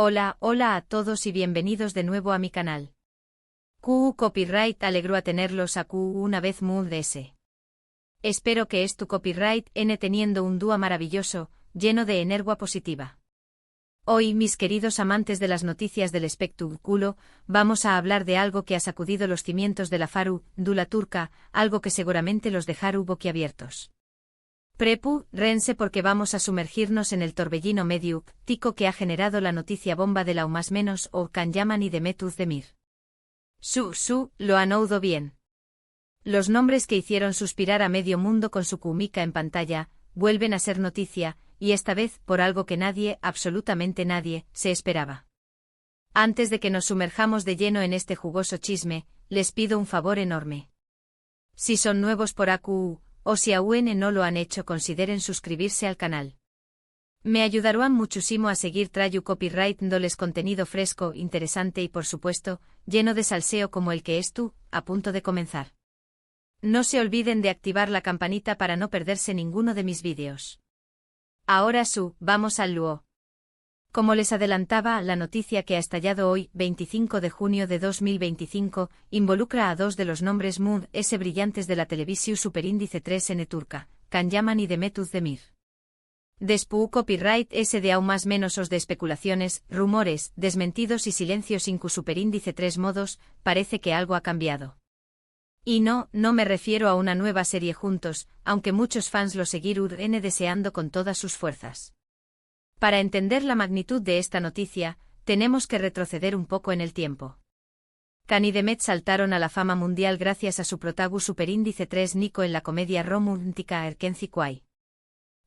Hola a todos y bienvenidos de nuevo a mi canal. QU Copyright alegró a tenerlos a QU una vez Mood S. Espero que es tu copyright N teniendo un dúo maravilloso, lleno de energía positiva. Hoy, mis queridos amantes de las noticias del espectáculo, vamos a hablar de algo que ha sacudido los cimientos de la farándula turca, algo que seguramente los dejará boquiabiertos. Prepárense porque vamos a sumergirnos en el torbellino mediático que ha generado la noticia bomba de la más menos o Can Yaman y Demet Özdemir. Lo han oído bien. Los nombres que hicieron suspirar a medio mundo con su cómica en pantalla, vuelven a ser noticia, y esta vez por algo que nadie, absolutamente nadie, se esperaba. Antes de que nos sumerjamos de lleno en este jugoso chisme, les pido un favor enorme. Si son nuevos por AQU, o si aún no lo han hecho, consideren suscribirse al canal. Me ayudarán muchísimo a seguir trayendo copyright dándoles contenido fresco, interesante y por supuesto, lleno de salseo como el que es tú, a punto de comenzar. No se olviden de activar la campanita para no perderse ninguno de mis vídeos. Ahora vamos al lío. Como les adelantaba, la noticia que ha estallado hoy, 25 de junio de 2025, involucra a dos de los nombres Mood S brillantes de la televisión superíndice 3N turca, Can Yaman y Demet Özdemir. Después copyright S de aún más menos os de especulaciones, rumores, desmentidos y silencios incu superíndice 3 modos, parece que algo ha cambiado. Y no me refiero a una nueva serie juntos, aunque muchos fans lo seguirán deseando con todas sus fuerzas. Para entender la magnitud de esta noticia, tenemos que retroceder un poco en el tiempo. Can y Demet saltaron a la fama mundial gracias a su protagonista superíndice 3 Nico en la comedia romántica Erkenci Kuay.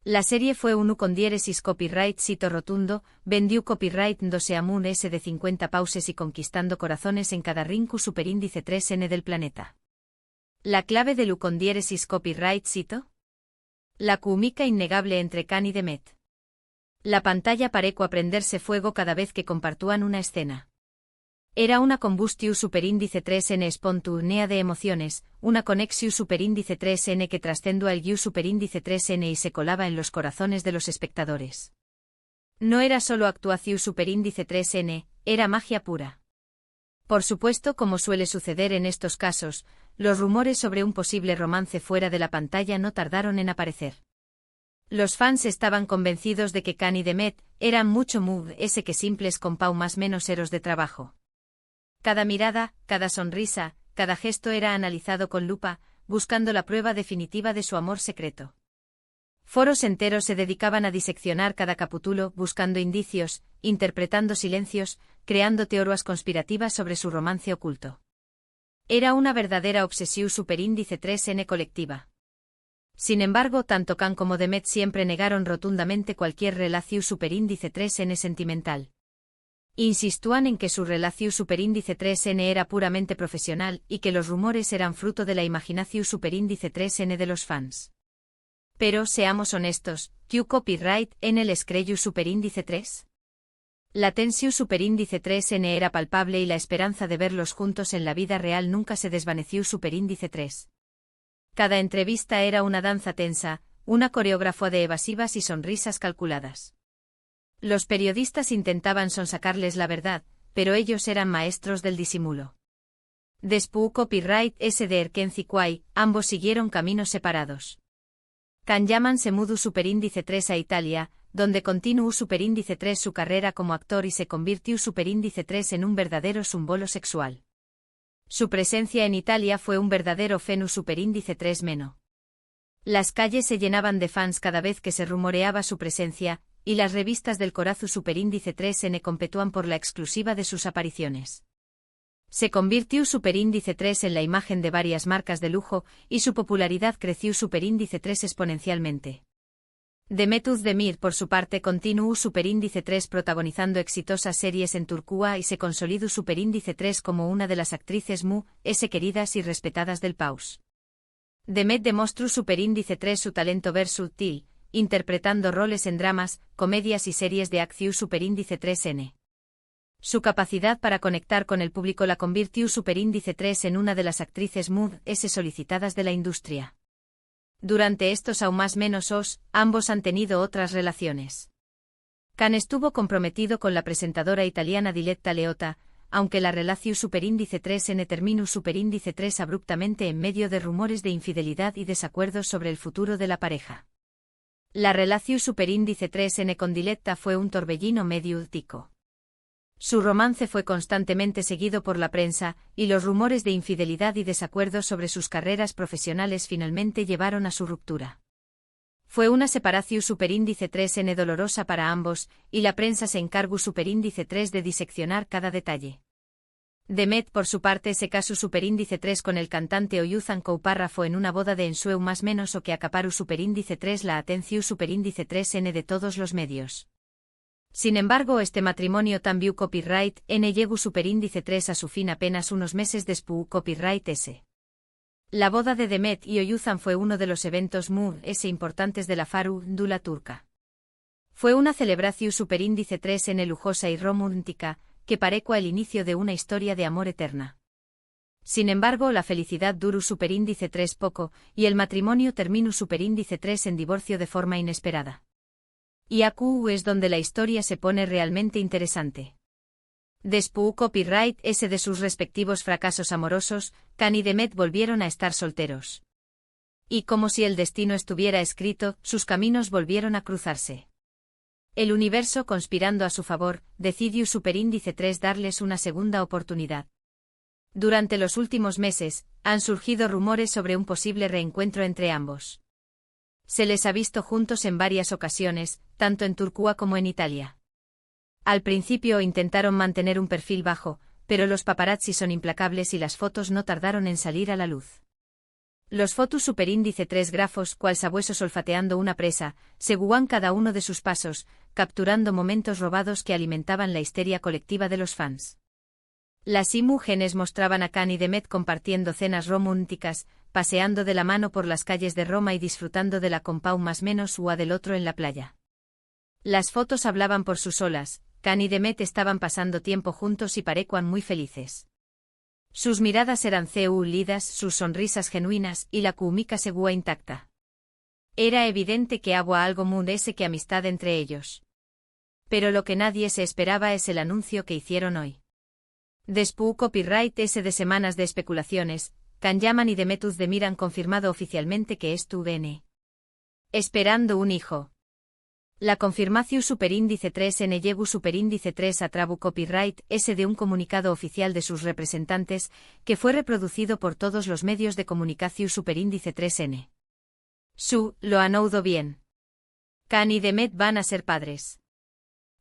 La serie fue un con diéresis copyright sito rotundo, vendió copyright dose a Mood S de 50 pauses y conquistando corazones en cada rinku superíndice 3N del planeta. ¿La clave del con diéresis copyright sito? La cómica innegable entre Can y Demet. La pantalla pareció prenderse fuego cada vez que compartúan una escena. Era una combustio superíndice 3N espontánea de emociones, una conexión superíndice 3N que trascendió al guiu superíndice 3N y se colaba en los corazones de los espectadores. No era solo actuación superíndice 3N, era magia pura. Por supuesto, como suele suceder en estos casos, los rumores sobre un posible romance fuera de la pantalla no tardaron en aparecer. Los fans estaban convencidos de que Can y Demet eran mucho Mood S que simples compau más menos eros de trabajo. Cada mirada, cada sonrisa, cada gesto era analizado con lupa, buscando la prueba definitiva de su amor secreto. Foros enteros se dedicaban a diseccionar cada capítulo, buscando indicios, interpretando silencios, creando teorías conspirativas sobre su romance oculto. Era una verdadera obsesión superíndice 3N colectiva. Sin embargo, tanto Can como Demet siempre negaron rotundamente cualquier relación superíndice 3N sentimental. Insistúan en que su relación superíndice 3N era puramente profesional y que los rumores eran fruto de la imaginación superíndice 3N de los fans. Pero, seamos honestos, ¿qué copyright en el escreyu superíndice 3? La tensión superíndice 3N era palpable y la esperanza de verlos juntos en la vida real nunca se desvaneció superíndice 3. Cada entrevista era una danza tensa, una coreografía de evasivas y sonrisas calculadas. Los periodistas intentaban sonsacarles la verdad, pero ellos eran maestros del disimulo. Después copyright S de Erkenci Kuay, ambos siguieron caminos separados. Can Yaman se mudó superíndice 3 a Italia, donde continuó superíndice 3 su carrera como actor y se convirtió superíndice 3 en un verdadero símbolo sexual. Su presencia en Italia fue un verdadero fenómeno superíndice 3 meno. Las calles se llenaban de fans cada vez que se rumoreaba su presencia, y las revistas del corazón superíndice 3N competían por la exclusiva de sus apariciones. Se convirtió superíndice 3 en la imagen de varias marcas de lujo, y su popularidad creció superíndice 3 exponencialmente. Demet Özdemir por su parte continuó superíndice 3 protagonizando exitosas series en Turquía y se consolidó superíndice 3 como una de las actrices Mood S queridas y respetadas del país. Demet demostró superíndice 3 su talento versátil, interpretando roles en dramas, comedias y series de acción superíndice 3N. Su capacidad para conectar con el público la convirtió superíndice 3 en una de las actrices Mood S solicitadas de la industria. Durante estos aún más menos ambos han tenido otras relaciones. Khan estuvo comprometido con la presentadora italiana Diletta Leotta, aunque la relación superíndice 3N terminó superíndice 3 abruptamente en medio de rumores de infidelidad y desacuerdos sobre el futuro de la pareja. La relación superíndice 3N con Diletta fue un torbellino medio tico. Su romance fue constantemente seguido por la prensa, y los rumores de infidelidad y desacuerdos sobre sus carreras profesionales finalmente llevaron a su ruptura. Fue una separación superíndice 3N dolorosa para ambos, y la prensa se encargó superíndice 3 de diseccionar cada detalle. Demet por su parte se casó superíndice 3 con el cantante Oyuzhan Couparrafo en una boda de ensueu más menos o que acaparó superíndice 3 la atención superíndice 3N de todos los medios. Sin embargo, este matrimonio también copyright N llegó superíndice 3 a su fin apenas unos meses después copyright S. La boda de Demet y Oyuzhan fue uno de los eventos más importantes de la farándula turca. Fue una celebración superíndice 3N lujosa y romántica, que parecía el inicio de una historia de amor eterna. Sin embargo, la felicidad duró superíndice 3 poco, y el matrimonio terminó superíndice 3 en divorcio de forma inesperada. Y aquí es donde la historia se pone realmente interesante. Después copyright S de sus respectivos fracasos amorosos, Khan y Demet volvieron a estar solteros. Y como si el destino estuviera escrito, sus caminos volvieron a cruzarse. El universo conspirando a su favor, decidió superíndice 3 darles una segunda oportunidad. Durante los últimos meses, han surgido rumores sobre un posible reencuentro entre ambos. Se les ha visto juntos en varias ocasiones, tanto en Turquía como en Italia. Al principio intentaron mantener un perfil bajo, pero los paparazzi son implacables y las fotos no tardaron en salir a la luz. Los fotos superíndice 3 grafos, cual sabuesos olfateando una presa, seguían cada uno de sus pasos, capturando momentos robados que alimentaban la histeria colectiva de los fans. Las imágenes mostraban a Khan y Demet compartiendo cenas románticas, paseando de la mano por las calles de Roma y disfrutando de la compau más menos ua del otro en la playa. Las fotos hablaban por sus solas, Khan y Demet estaban pasando tiempo juntos y parecían muy felices. Sus miradas eran lidas, sus sonrisas genuinas y la química seguía intacta. Era evidente que había algo más que amistad entre ellos. Pero lo que nadie se esperaba es el anuncio que hicieron hoy. Después copyright S de semanas de especulaciones, Khan Yaman y Demet Özdemir han confirmado oficialmente que estuvieron esperando un hijo. La confirmación superíndice 3N llegó superíndice 3 a trabu copyright S de un comunicado oficial de sus representantes, que fue reproducido por todos los medios de comunicación superíndice 3N. Lo han oído bien. Khan y Demet van a ser padres.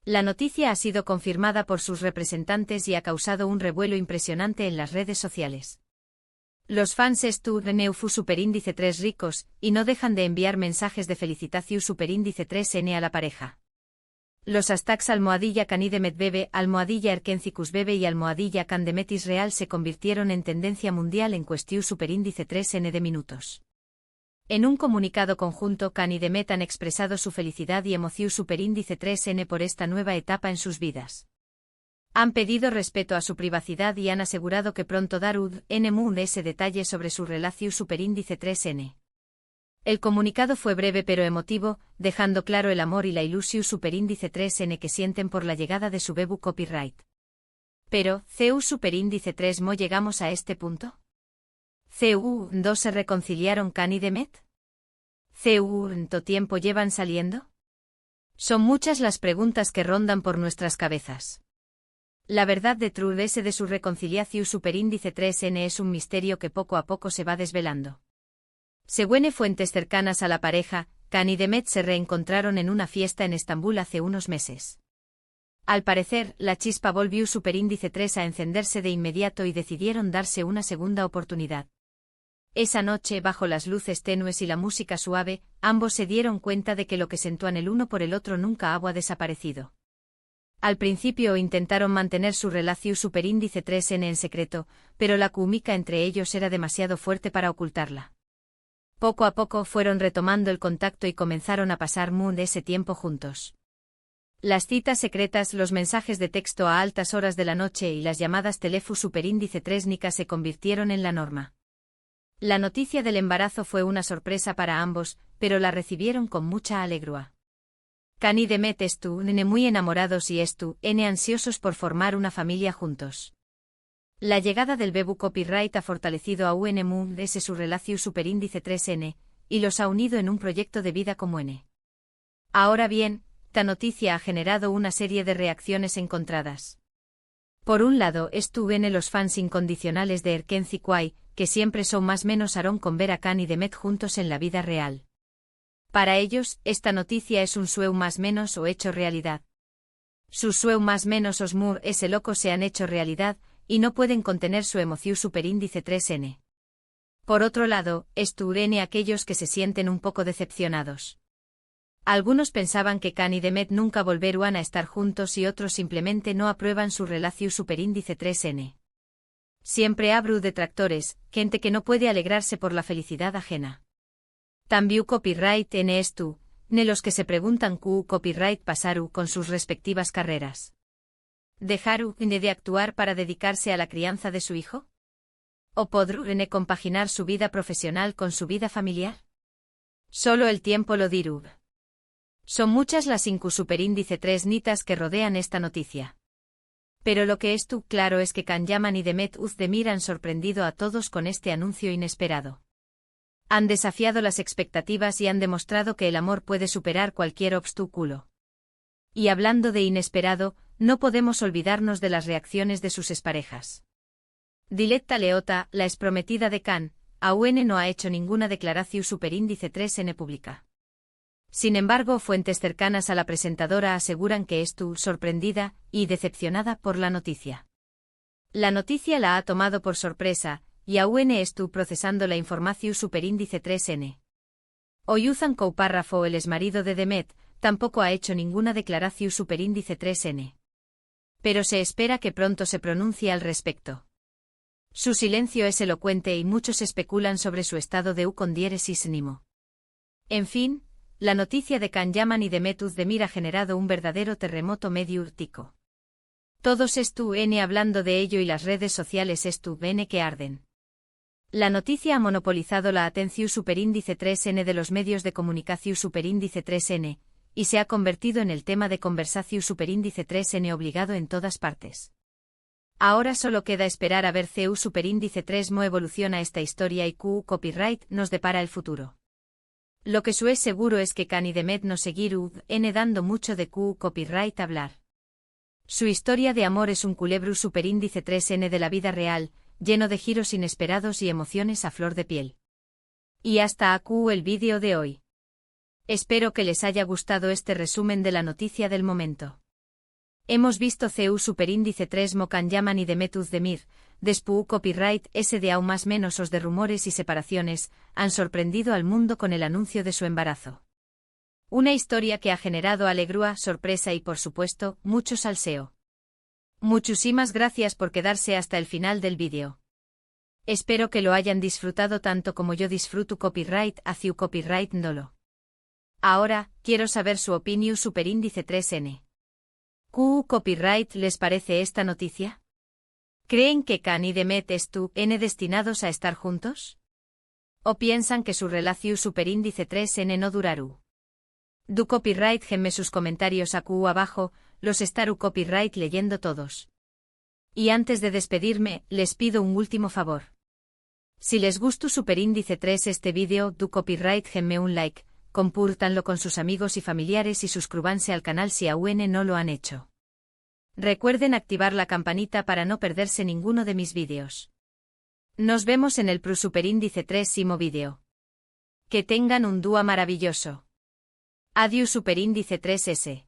La noticia ha sido confirmada por sus representantes y ha causado un revuelo impresionante en las redes sociales. Los fans están superíndice 3 ricos, y no dejan de enviar mensajes de felicitación superíndice 3N a la pareja. Los hashtags almohadilla Khan y Demet bebe, almohadilla Erkencicus bebe y almohadilla Khan Demet Israel se convirtieron en tendencia mundial en cuestión superíndice 3N de minutos. En un comunicado conjunto, Khan y Demet han expresado su felicidad y emoción superíndice 3N por esta nueva etapa en sus vidas. Han pedido respeto a su privacidad y han asegurado que pronto darán ese detalle sobre su relación superíndice 3N. El comunicado fue breve pero emotivo, dejando claro el amor y la ilusión superíndice 3N que sienten por la llegada de su bebu copyright. Pero, ¿CU superíndice 3 mo llegamos a este punto? ¿CU2 se reconciliaron Khan y Demet? ¿CU tiempo llevan saliendo? Son muchas las preguntas que rondan por nuestras cabezas. La verdad de S de su reconciliación superíndice 3N es un misterio que poco a poco se va desvelando. Según fuentes cercanas a la pareja, Khan y Demet se reencontraron en una fiesta en Estambul hace unos meses. Al parecer, la chispa volvió superíndice 3 a encenderse de inmediato y decidieron darse una segunda oportunidad. Esa noche, bajo las luces tenues y la música suave, ambos se dieron cuenta de que lo que sentían el uno por el otro nunca había desaparecido. Al principio intentaron mantener su relación superíndice 3N en secreto, pero la química entre ellos era demasiado fuerte para ocultarla. Poco a poco fueron retomando el contacto y comenzaron a pasar ese tiempo juntos. Las citas secretas, los mensajes de texto a altas horas de la noche y las llamadas teléfono superíndice 3Nica se convirtieron en la norma. La noticia del embarazo fue una sorpresa para ambos, pero la recibieron con mucha alegría. Can y Demet están muy enamorados y están ansiosos por formar una familia juntos. La llegada del Bebu Copyright ha fortalecido a UNMUS su relación superíndice 3N, y los ha unido en un proyecto de vida como N. Ahora bien, esta noticia ha generado una serie de reacciones encontradas. Por un lado, estuvieron los fans incondicionales de Erkenci Kwai, que siempre son más menos harón con ver a Can y Demet juntos en la vida real. Para ellos, esta noticia es un sueño más menos o hecho realidad. Sus sueño más menos osmur ese loco se han hecho realidad, y no pueden contener su emoción superíndice 3N. Por otro lado, estuvieron aquellos que se sienten un poco decepcionados. Algunos pensaban que Can y Demet nunca volverían a estar juntos y otros simplemente no aprueban su relación superíndice 3N. Siempre habrá detractores, gente que no puede alegrarse por la felicidad ajena. También copyright en esto, ne los que se preguntan qué copyright pasaru con sus respectivas carreras. ¿Dejaru de actuar para dedicarse a la crianza de su hijo? ¿O podrú compaginar su vida profesional con su vida familiar? Solo el tiempo lo dirá. Son muchas las superíndice 3 nitas que rodean esta noticia. Pero lo que es claro es que Can Yaman y Demet Özdemir han sorprendido a todos con este anuncio inesperado. Han desafiado las expectativas y han demostrado que el amor puede superar cualquier obstáculo. Y hablando de inesperado, no podemos olvidarnos de las reacciones de sus exparejas. Diletta Leotta, la exprometida de Can, aún no ha hecho ninguna declaración superíndice 3N pública. Sin embargo, fuentes cercanas a la presentadora aseguran que estuvo sorprendida y decepcionada por la noticia. La noticia la ha tomado por sorpresa, y aún estuvo procesando la información superíndice 3N. Oyuzan Koupárrafo, el exmarido de Demet, tampoco ha hecho ninguna declaración superíndice 3N. Pero se espera que pronto se pronuncie al respecto. Su silencio es elocuente y muchos especulan sobre su estado de con diéresis nimo. En fin, la noticia de Can Yaman y Demet Özdemir ha generado un verdadero terremoto mediático. Todos estuvieron hablando de ello y las redes sociales estuvieron que arden. La noticia ha monopolizado la atención superíndice 3N de los medios de comunicación superíndice 3N, y se ha convertido en el tema de conversación superíndice 3N obligado en todas partes. Ahora solo queda esperar a ver CU superíndice 3 cómo evoluciona esta historia y qué copyright nos depara el futuro. Lo que es seguro es que Can y Demet no seguirán dando mucho de qué copyright hablar. Su historia de amor es un culebro superíndice 3N de la vida real, lleno de giros inesperados y emociones a flor de piel. Y hasta aquí el vídeo de hoy. Espero que les haya gustado este resumen de la noticia del momento. Hemos visto CU superíndice 3 mo Can Yaman y Demet Özdemir, después copyright de aún más menos os de rumores y separaciones, han sorprendido al mundo con el anuncio de su embarazo. Una historia que ha generado alegría, sorpresa y por supuesto, mucho salseo. Muchísimas gracias por quedarse hasta el final del vídeo. Espero que lo hayan disfrutado tanto como yo disfruto copyright hacia copyright ndolo. Ahora, quiero saber su opinión superíndice 3N. ¿Qué copyright les parece esta noticia? ¿Creen que Can y Demet están destinados a estar juntos? ¿O piensan que su relación superíndice 3N no durará? Du copyright genme sus comentarios aquí abajo, los estaré copyright leyendo todos. Y antes de despedirme, les pido un último favor. Si les gustó superíndice 3 este vídeo, du copyright genme un like, compártanlo con sus amigos y familiares y suscríbanse al canal si aún no lo han hecho. Recuerden activar la campanita para no perderse ninguno de mis vídeos. Nos vemos en el superíndice 3º vídeo. Que tengan un día maravilloso. Adiós superíndice 3S.